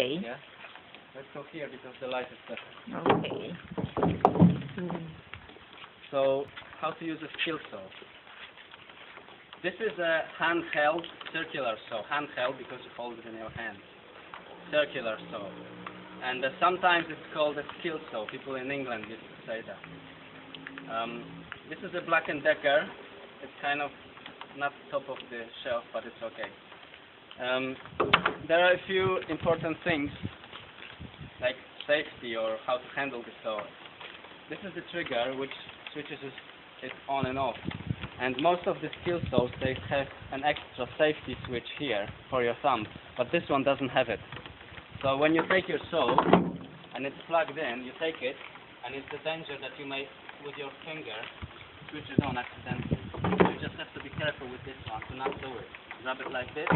Okay. Yeah. Let's go here because the light is better. Okay. So, how to use a skill saw? This is a handheld circular saw. Handheld because you hold it in your hand. Circular saw. And sometimes it's called a skill saw. People in England used to say that. This is a Black & Decker. It's kind of not top of the shelf, but it's okay. There are a few important things like safety or how to handle the saw. This is the trigger which switches it on and off. And most of the skill saws, they have an extra safety switch here for your thumb, but this one doesn't have it. So when you take your saw and it's plugged in, you take it, and it's the danger that you may, with your finger, switch it on accidentally. You just have to be careful with this one to not do it. Grab it like this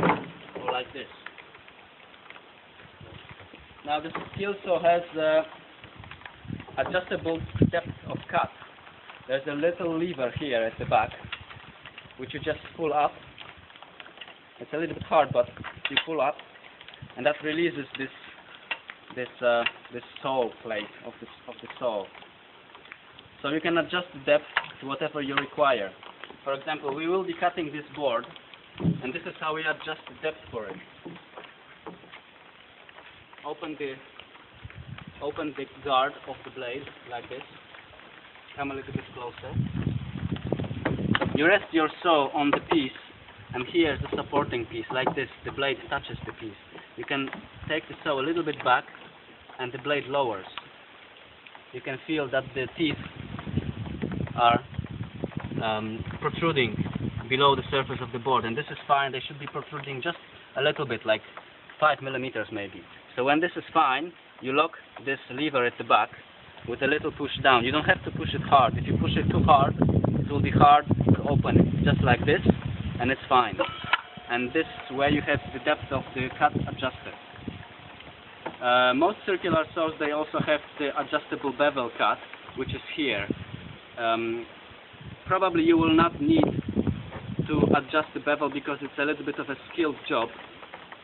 or like this. Now the skill saw has adjustable depth of cut. There's a little lever here at the back, which you just pull up. It's a little bit hard, but you pull up, and that releases this saw plate of the saw. So you can adjust the depth to whatever you require. For example, we will be cutting this board, and this is how we adjust the depth for it. Open the guard of the blade like this. Come a little bit closer. You rest your saw on the piece, and here's the supporting piece, like this. The blade touches the piece. You can take the saw a little bit back, and the blade lowers. You can feel that the teeth are protruding below the surface of the board, and this is fine. They should be protruding just a little bit, like 5 millimeters maybe. So when this is fine, you lock this lever at the back with a little push down. You don't have to push it hard. If you push it too hard, it will be hard to open it. Just like this, and it's fine. And this is where you have the depth of the cut adjusted. Most circular saws, they also have the adjustable bevel cut, which is here. Probably you will not need to adjust the bevel because it's a little bit of a skilled job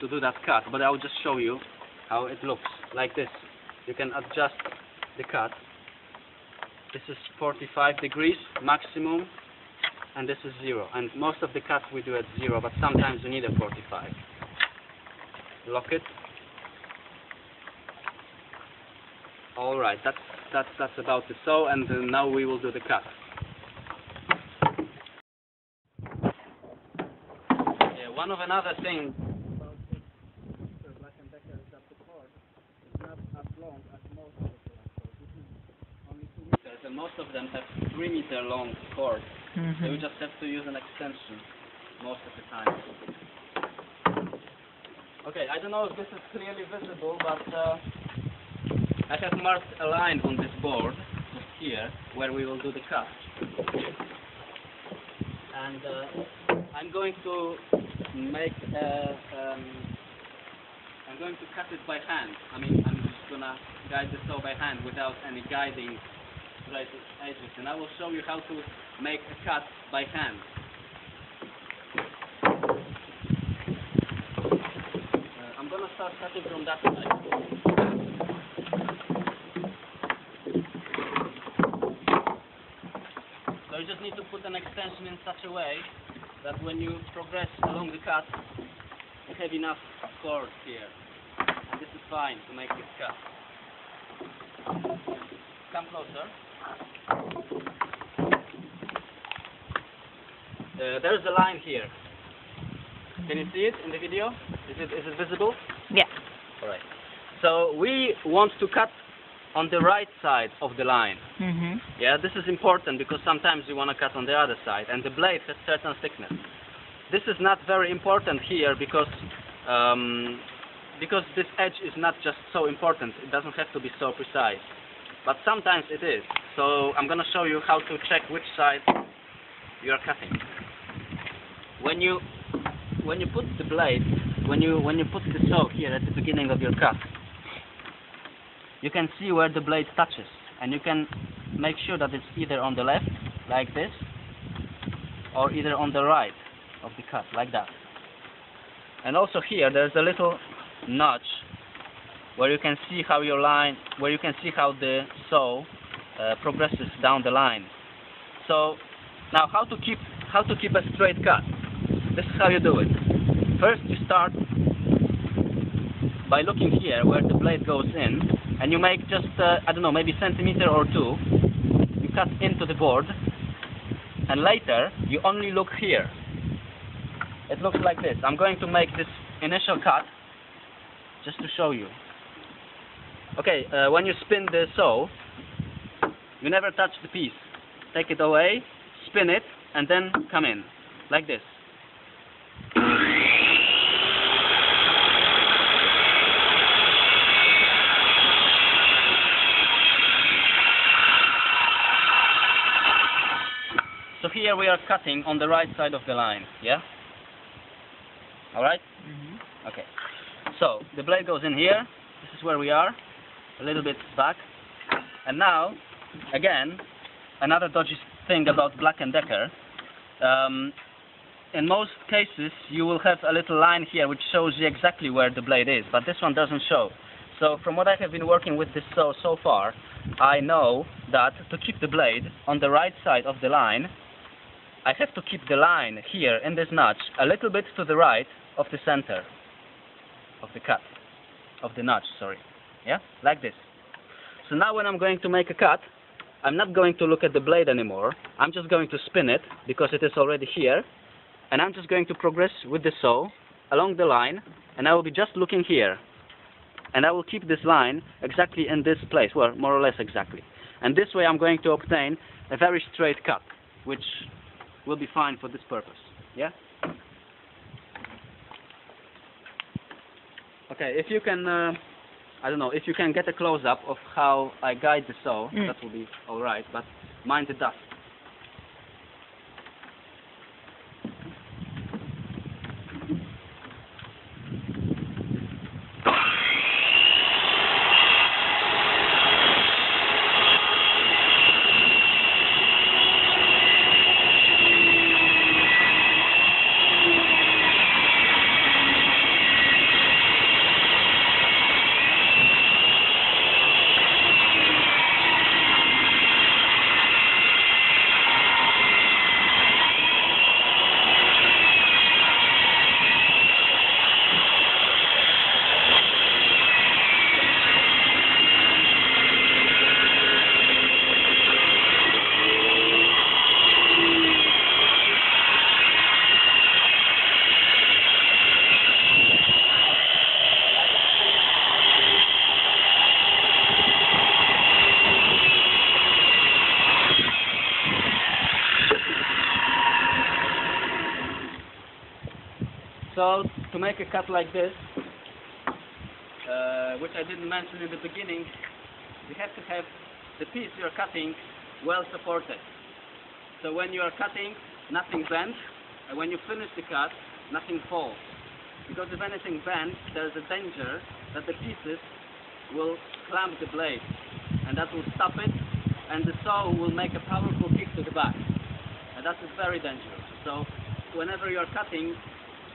to do that cut, but I'll just show you how it looks, like this. You can adjust the cut. This is 45 degrees maximum, and this is 0. And most of the cuts we do at 0, but sometimes we need a 45. Lock it. All right, that's about the saw, and now we will do the cut. Yeah, one of another thing about this Black & Decker is that the cord is not as long as most of the saws. This is only 2 meters, and most of them have 3 meter long cord. So you just have to use an extension most of the time. Okay, I don't know if this is clearly visible, but I have marked a line on this board, just here, where we will do the cut. And I'm going to make I'm going to cut it by hand. I mean, I'm just gonna guide the saw by hand without any guiding straight edges, and I will show you how to make a cut by hand. I'm gonna start cutting from that side. So you just need to put an extension in such a way that when you progress along the cut, you have enough cord here. And this is fine to make this cut. Come closer. There's a line here. Can you see it in the video? Is it visible? Yeah. All right. So we want to cut on the right side of the line. Yeah, this is important because sometimes you want to cut on the other side, and the blade has certain thickness. This is not very important here because this edge is not just so important. It doesn't have to be so precise, but sometimes it is. So I'm going to show you how to check which side you are cutting. When you put the blade, when you put the saw here at the beginning of your cut, you can see where the blade touches, and you can make sure that it's either on the left, like this, or either on the right of the cut, like that. And also here, there's a little notch where you can see how the saw progresses down the line. So now how to keep a straight cut? This is how you do it. First you start by looking here where the blade goes in, and you make just I don't know, maybe centimeter or two. You cut into the board, and later you only look here. It looks like this. I'm going to make this initial cut just to show you. Okay, when you spin the saw, you never touch the piece. Take it away, spin it, and then come in, like this. So here we are cutting on the right side of the line, yeah? Alright? Mm-hmm. Okay. So, the blade goes in here, this is where we are, a little bit back. And now, again, another dodgy thing about Black & Decker. In most cases, you will have a little line here which shows you exactly where the blade is, but this one doesn't show. So, from what I have been working with this saw so far, I know that to keep the blade on the right side of the line, I have to keep the line here in this notch a little bit to the right of the center of the cut, of the notch, sorry. Yeah, like this. So now when I'm going to make a cut, I'm not going to look at the blade anymore. I'm just going to spin it because it is already here, and I'm just going to progress with the saw along the line, and I will be just looking here. And I will keep this line exactly in this place, well, more or less exactly. And this way I'm going to obtain a very straight cut, which will be fine for this purpose. Yeah? Okay, if you can, I don't know, if you can get a close-up of how I guide the saw, that will be alright, but mind the dust. So, to make a cut like this, which I didn't mention in the beginning, you have to have the piece you're cutting well supported. So when you are cutting, nothing bends, and when you finish the cut, nothing falls. Because if anything bends, there's a danger that the pieces will clamp the blade, and that will stop it, and the saw will make a powerful kick to the back. And that is very dangerous. So whenever you're cutting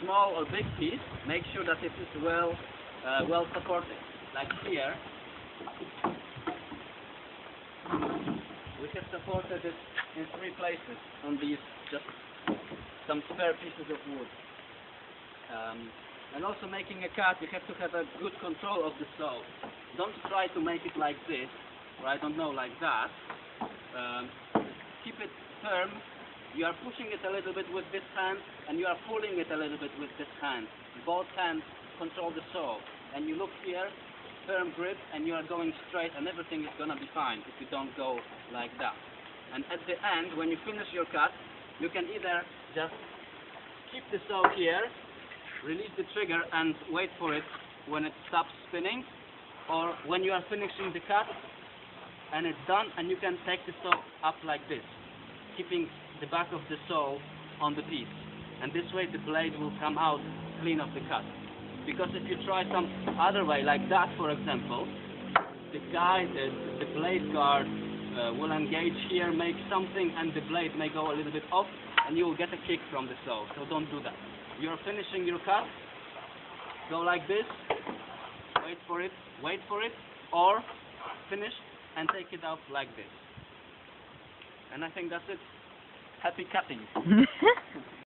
small or big piece, make sure that it is well supported. Like here, we have supported it in 3 places on these just some spare pieces of wood. And also making a cut, you have to have a good control of the saw. Don't try to make it like this, or I don't know, like that. Keep it firm. You are pushing it a little bit with this hand, and you are pulling it a little bit with this hand. Both hands control the saw. And you look here, firm grip, and you are going straight, and everything is going to be fine if you don't go like that. And at the end, when you finish your cut, you can either just keep the saw here, release the trigger, and wait for it when it stops spinning, or when you are finishing the cut, and it's done, and you can take the saw up like this, keeping the back of the saw on the piece, and this way the blade will come out clean of the cut. Because if you try some other way, like that for example, the blade guard will engage here, make something, and the blade may go a little bit off, and you will get a kick from the saw. So don't do that. You're finishing your cut, go like this, wait wait for it, or finish and take it out like this. And I think that's it. Happy cutting.